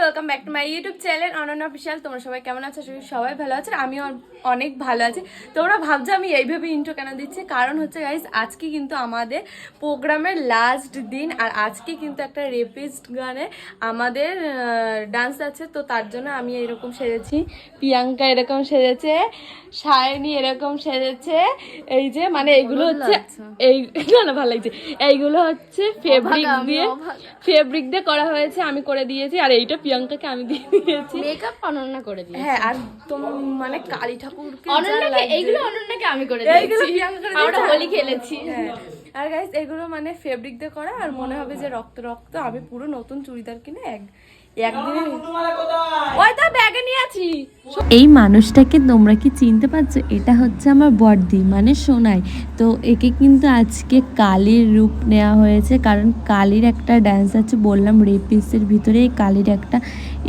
Welcome back to my YouTube channel Ananya official. তোমরা সবাই কেমন আছো? সবাই ভালো আছে, আমিও অনেক ভালো আছি। তোমরা ভাবছো আমি এইভাবে ইন্ট্রো কেন দিচ্ছি, কারণ হচ্ছে গাইস আজকে কিন্তু আমাদের প্রোগ্রামের লাস্ট দিন, আর আজকে কিন্তু একটা রেপিস্ট গানে আমাদের ডান্স আছে। তো তার জন্য আমি এরকম সেজেছি, প্রিয়াঙ্কা এরকম সেজেছে, সায়নী এরকম সেজেছে। এই যে মানে এইগুলো হচ্ছে এই না ভালো লাগছে, এইগুলো হচ্ছে ফেব্রিক দিয়ে করা হয়েছে, আমি করে দিয়েছি। আর এইটা প্রিয়াঙ্কাকে আমি দিয়ে দিয়েছি, মেকআপ অনন্যা করে দিয়েছি। হ্যাঁ, আর তুমি মানে কালী ঠাকুরকে এইগুলো অনন্যাকে আমি করে দিয়েছি, এইগুলো প্রিয়াঙ্কা আমরা হোলি খেলেছি। হ্যাঁ, আর গাইস এগুলো মানে ফেব্রিক দিয়ে করা, আর মনে হবে যে রক্ত রক্ত। আমি পুরো নতুন চুড়িদার কিনে একদিনে ওই তো ব্যাগে নিয়ে আছি। এই মানুষটাকে তোমরা কি চিনতে পারছো? এটা হচ্ছে আমার বড়দি মানে সোনাই। তো একে কিন্তু আজকে কালীর রূপ নেওয়া হয়েছে, কারণ কালীর একটা ডান্স আছে, বললাম রেপিসের ভিতরে এই কালীর একটা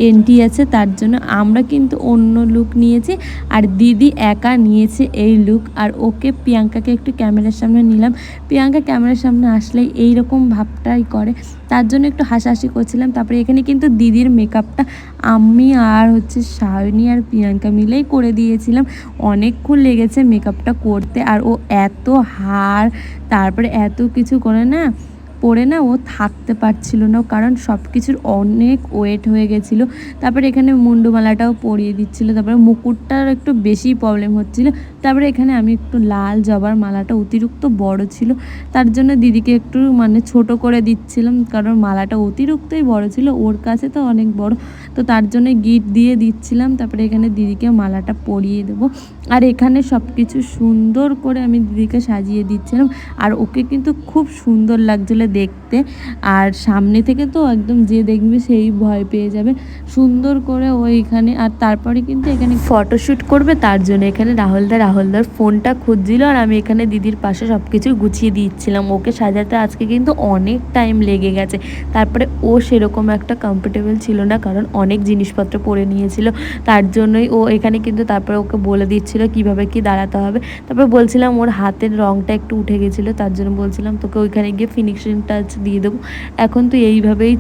এন্ট্রি আছে, তার জন্য আমরা কিন্তু অন্য লুক নিয়েছি, আর দিদি একা নিয়েছে এই লুক। আর ওকে প্রিয়াঙ্কাকে একটু ক্যামেরার সামনে নিলাম, প্রিয়াঙ্কা ক্যামেরার সামনে আসলেই এইরকম ভাবটাই করে, তার জন্য একটু হাসাহাসি করছিলাম। তারপরে এখানে কিন্তু দিদির মেকআপটা আমি আর হচ্ছে সায়নী আর প্রিয়াঙ্কা মিলেই করে দিয়েছিলাম। অনেকক্ষণ লেগেছে মেকআপটা করতে, আর ও এত হার তারপরে এত কিছু করে না পরে না ও থাকতে পারছিল না, কারণ সব কিছুর অনেক ওয়েট হয়ে গেছিলো। তারপরে এখানে মুন্ডুমালাটাও পরিয়ে দিচ্ছিলো, তারপরে মুকুটটার একটু বেশি প্রবলেম হচ্ছিলো। তারপরে এখানে আমি একটু লাল জবার মালাটা অতিরিক্ত বড় ছিল, তার জন্য দিদিকে একটু মানে ছোট করে দিচ্ছিলাম, কারণ মালাটা অতিরিক্তই বড় ছিল, ওর কাছে তো অনেক বড়, তো তার জন্য গিফট দিয়ে দিচ্ছিলাম। তারপরে এখানে দিদিকে মালাটা পরিয়ে দেবো, আর এখানে সব কিছু সুন্দর করে আমি দিদিকে সাজিয়ে দিচ্ছিলাম। আর ওকে কিন্তু খুব সুন্দর লাগছিলো দেখতে, আর সামনে থেকে তো একদম যে দেখবে সেই ভয় পেয়ে যাবে, সুন্দর করে ও এখানে। আর তারপরে কিন্তু এখানে ফটোশ্যুট করবে, তার জন্য এখানে রাহুলদার ফোনটা খুঁজছিল, আর আমি এখানে দিদির পাশে সব কিছু গুছিয়ে দিচ্ছিলাম। ওকে সাজাতে আজকে কিন্তু অনেক টাইম লেগে গেছে। তারপরে ও সেরকম একটা কমফোর্টেবল ছিল না, কারণ অনেক জিনিসপত্র পরে নিয়েছিল, তার জন্যই ও এখানে কিন্তু তারপরে ওকে বলে দিচ্ছিল কিভাবে কি দাঁড়াতে হবে। তারপরে বলছিলাম ওর হাতের রঙটা একটু উঠে গেছিলো, তার জন্য বলছিলাম তোকে ওইখানে গিয়ে ফিনিশিং টাচ দিয়ে দেবো, এখন তো এইভাবেই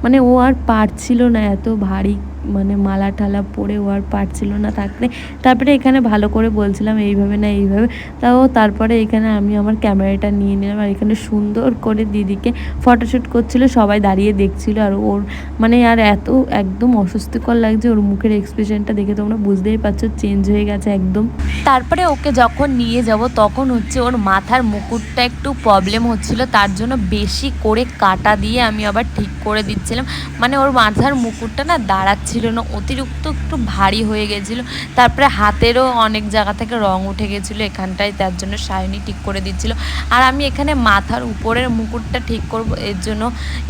মানে ও আর পারছিল না, এত ভারী মানে মালা ঠালা পরে ও আর পারছিল না থাকতে। তারপরে এখানে ভালো করে বলছিলাম এইভাবে না এইভাবে, তাও তারপরে এখানে আমি আমার ক্যামেরাটা নিয়ে নিলাম, আর এখানে সুন্দর করে দিদিকে ফটোশ্যুট করছিল, সবাই দাঁড়িয়ে দেখছিল। আর ওর মানে আর এত একদম অস্বস্তিকর লাগছে, ওর মুখের এক্সপ্রেশনটা দেখে তোমরা বুঝতেই পারছো চেঞ্জ হয়ে গেছে একদম। তারপরে ওকে যখন নিয়ে যাব তখন হচ্ছে ওর মাথার মুকুটটা একটু প্রবলেম হচ্ছিল, তার জন্য বেশি করে কাটা দিয়ে আমি আবার ঠিক করে দিচ্ছিলাম। মানে ওর মাথার মুকুটটা না দাঁড়াচ্ছিল না, অতিরিক্ত একটু ভারী হয়ে গেছিলো। তারপরে হাতেরও অনেক জায়গা থেকে রং উঠে গেছিলো এখানটায়, তার জন্য সায়নী ঠিক করে দিচ্ছিল। আর আমি এখানে মাথার উপরের মুকুটটা ঠিক করব এর জন্য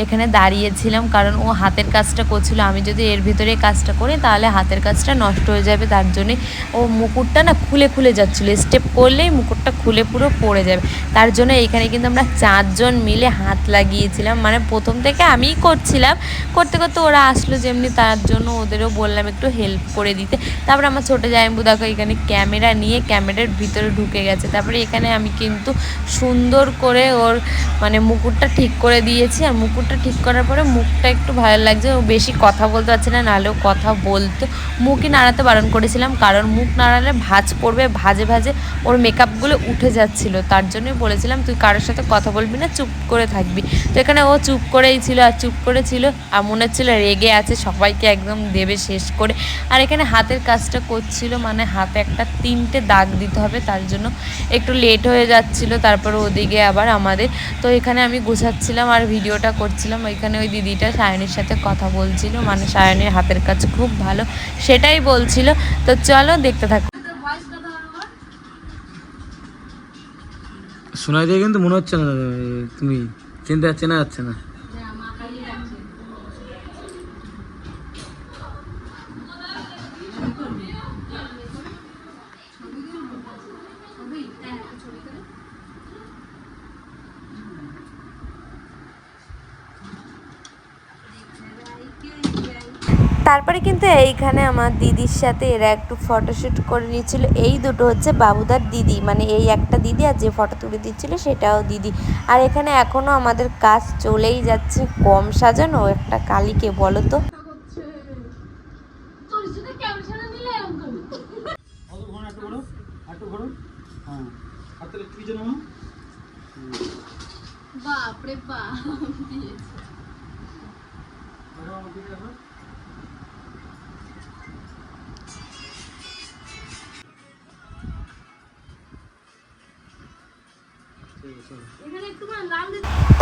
এখানে দাঁড়িয়েছিলাম, কারণ ও হাতের কাজটা করছিল, আমি যদি এর ভিতরে কাজটা করি তাহলে হাতের কাজটা নষ্ট হয়ে যাবে, তার জন্যে ও মুকুটটা না খুলে যাচ্ছিলো, স্টেপ করলেই মুকুটটা খুলে পুরো পড়ে যাবে। তার জন্য এখানে কিন্তু আমরা 4 জন মিলে হাত লাগিয়েছিলাম, মানে প্রথম থেকে আমিই করছিলাম, করতে করতে ওরা আসলো যেমনি, তার জন্য ওদেরও বললাম একটু হেল্প করে দিতে। তারপরে আমার ছোটো জামাইবু দেখো এখানে ক্যামেরা নিয়ে ক্যামেরার ভিতরে ঢুকে গেছে। তারপরে এখানে আমি কিন্তু সুন্দর করে ওর মানে মুকুটটা ঠিক করে দিয়েছি, আর মুকুটটা ঠিক করার পরে মুখটা একটু ভালো লাগছে, ও বেশি কথা বলতে পারছে না, নাহলেও কথা বলতো। মুখই নাড়াতে বারণ করেছিলাম, কারণ মুখ নাড়ালে ভাঁজ পড়বে, ভাজে ওর মেকআপগুলো উঠে যাচ্ছিলো, তার জন্যই বলেছিলাম তুই কারোর সাথে কথা বলবি না, চুপ করে থাকবি। তো এখানে ও চুপ করেই ছিল, আর চুপ করেছিল, আর মনে হচ্ছিল রেগে আছে, সবাইকে একদম দেবে শেষ করে। আর এখানে হাতের কাজটা করছিল, মানে হাতে একটা 3টে দাগ দিতে হবে, তার জন্য একটু লেট হয়ে যাচ্ছিলো। তারপরে ওদিকে আবার আমাদের, তো এখানে আমি গোছাচ্ছিলাম আর ভিডিওটা করছিলাম। এখানে ওই দিদিটা সায়নীর সাথে কথা বলছিল, মানে সায়নীর হাতের কাজ খুব ভালো সেটাই বলছিল। তো চলো দেখতে থাকো। শোনাই দিয়ে কিন্তু মনে হচ্ছে না তুমি চিনতে চেনা যাচ্ছে না। তারপরে কিন্তু এইখানে আমার দিদির সাথে এরা একটু ফটোশ্যুট করে নিচ্ছিল। এই দুটো হচ্ছে বাবুদার দিদি, মানে এই একটা দিদি আর যে ফটো তুলে দিচ্ছিল সেটাও দিদি। আর এখানে এখনো আমাদের কাজ চলেই যাচ্ছে। কম সাজানো একটা কালীকে বলো তো। বাপরে বাপ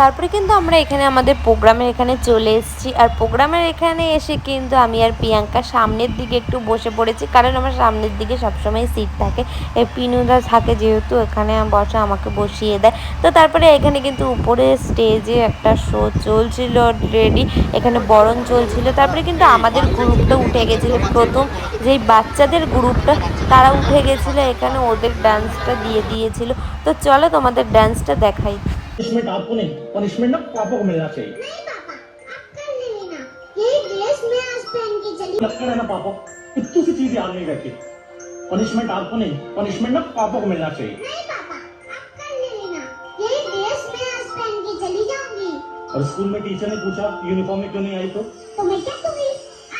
তারপরে কিন্তু আমরা এখানে আমাদের প্রোগ্রামের এখানে চলে এসেছি। আর প্রোগ্রামের এখানে এসে কিন্তু আমি আর প্রিয়াঙ্কা সামনের দিকে একটু বসে পড়েছি, কারণ আমার সামনের দিকে সবসময় সিট থাকে। এই পিনুদা থাকে যেহেতু এখানে বসে আমাকে বসিয়ে দেয়। তো তারপরে এখানে কিন্তু উপরে স্টেজে একটা শো চলছিল অলরেডি, এখানে বরণ চলছিল। তারপরে কিন্তু আমাদের গ্রুপটা উঠে গেছিলো, প্রথম যেই বাচ্চাদের গ্রুপটা তারা উঠে গেছিলো, এখানে ওদের ডান্সটা দিয়ে দিয়েছিল। তো চলো তোমাদের ডান্সটা দেখাই। पनिशमेंट आपको नहीं, पनिशमेंट ना पापा को मिलना चाहिए। नहीं पापा, आप कर लेना। यही ड्रेस मैं आज पहन के चली। लगता है ना पापा इतनी सी चीज याद नहीं रखती। पनिशमेंट आपको नहीं, पनिशमेंट ना पापा को मिलना चाहिए। नहीं पापा, आप कर लेना। यही ड्रेस मैं आज पहन के चली जाऊंगी। और स्कूल में टीचर ने पूछा यूनिफॉर्म में क्यों नहीं आई तो मैं क्या दूंगी?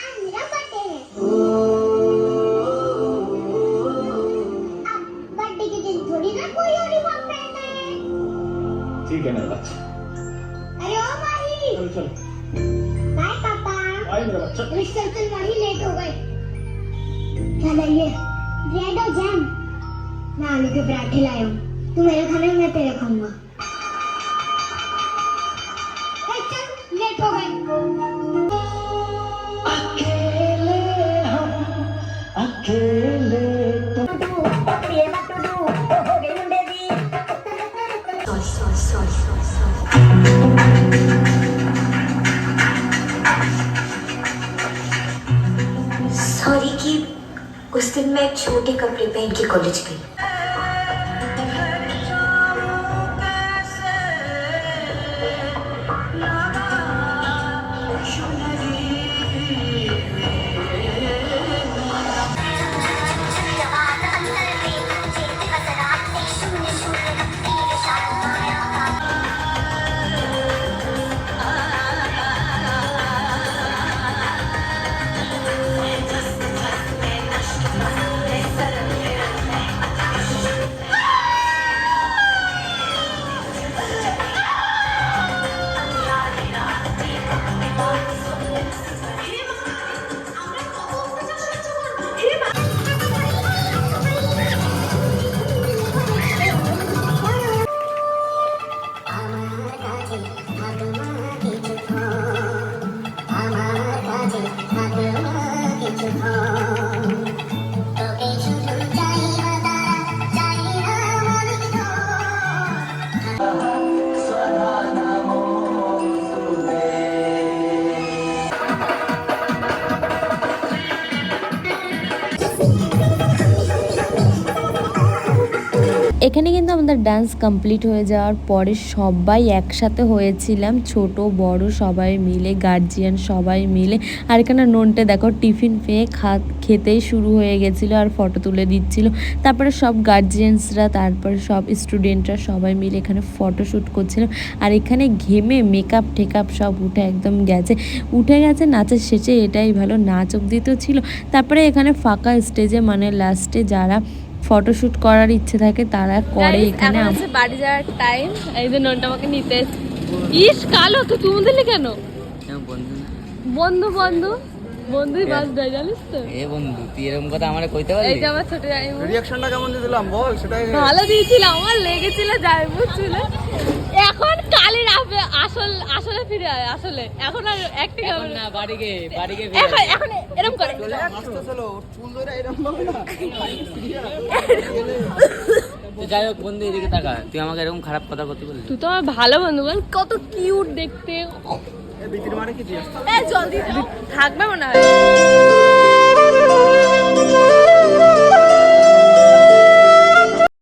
आज मेरा बर्थडे है। अब बर्थडे के दिन थोड़ी ना कोई यूनिफॉर्म पहनता है। ठीक है मेरा बच्चा, अरे ओ माही, चल चल बाय पापा। बाय मेरा बच्चा। चल माही, लेट हो गए। क्या लाइए? ब्रेड और जैम। मैं आलू के पराठे लाया हूँ। तू मेरे खाने में, मैं तेरे खाऊंगा। चल, लेट हो गए। अकेले सॉरी कि उस दिन मैं छोटे कपड़े पहन के कॉलेज गई। এখানে কিন্তু আমাদের ডান্স কমপ্লিট হয়ে যাওয়ার পরে সবাই একসাথে হয়েছিলাম, ছোট বড় সবাই মিলে, গার্জিয়ান সবাই মিলে। আর এখানে নন্টে দেখো টিফিন পেয়ে খেতেই শুরু হয়ে গেছিলো আর ফটো তুলে দিচ্ছিল। তারপরে সব গার্জিয়ানসরা, তারপরে সব স্টুডেন্টরা সবাই মিলে এখানে ফটোশ্যুট করছিল। আর এখানে ঘেমে মেকআপ টেকআপ সব উঠে গেছে নাচের শেষে। এটাই ভালো, নাচ অব্দি তো ছিল। তারপরে এখানে ফাঁকা স্টেজে মানে লাস্টে যারা ফটোশ্যুট করার ইচ্ছে থাকে তারা করে। এখানে বাড়ি যাওয়ার টাইম। এই যে ননটা আমাকে নিতে ইস কালো তো তুমি দিলে কেন? বন্ধু বন্ধু বন্ধুই বাস দেয় জানিস তো। এ বন্ধু তুই এরকম কথা আমারে কইতে পারলি? এই যে আমার ছোট জামাই রিঅ্যাকশনটা কেমন দিলাম বল সেটাই। ভালো দিয়েছিলাম, আমার লেগেছিল জামাই ছিল। এখন কালির আসলে ফিরে আয়, আসলে এখন আর অ্যাক্টিং হবে না। বাড়ি গিয়ে এখন এরকম করে চলো চুল ধরে এরকম ভাবে না। তো যাই হোক বন্ধু এদিকে তাকা, তুই আমাকে এরকম খারাপ কথা করতে বললি? তুই তো আমার ভালো বন্ধু, বল কত কিউট দেখতে। ভিতরে মানে কি জলদি থাকবে মনে হয়।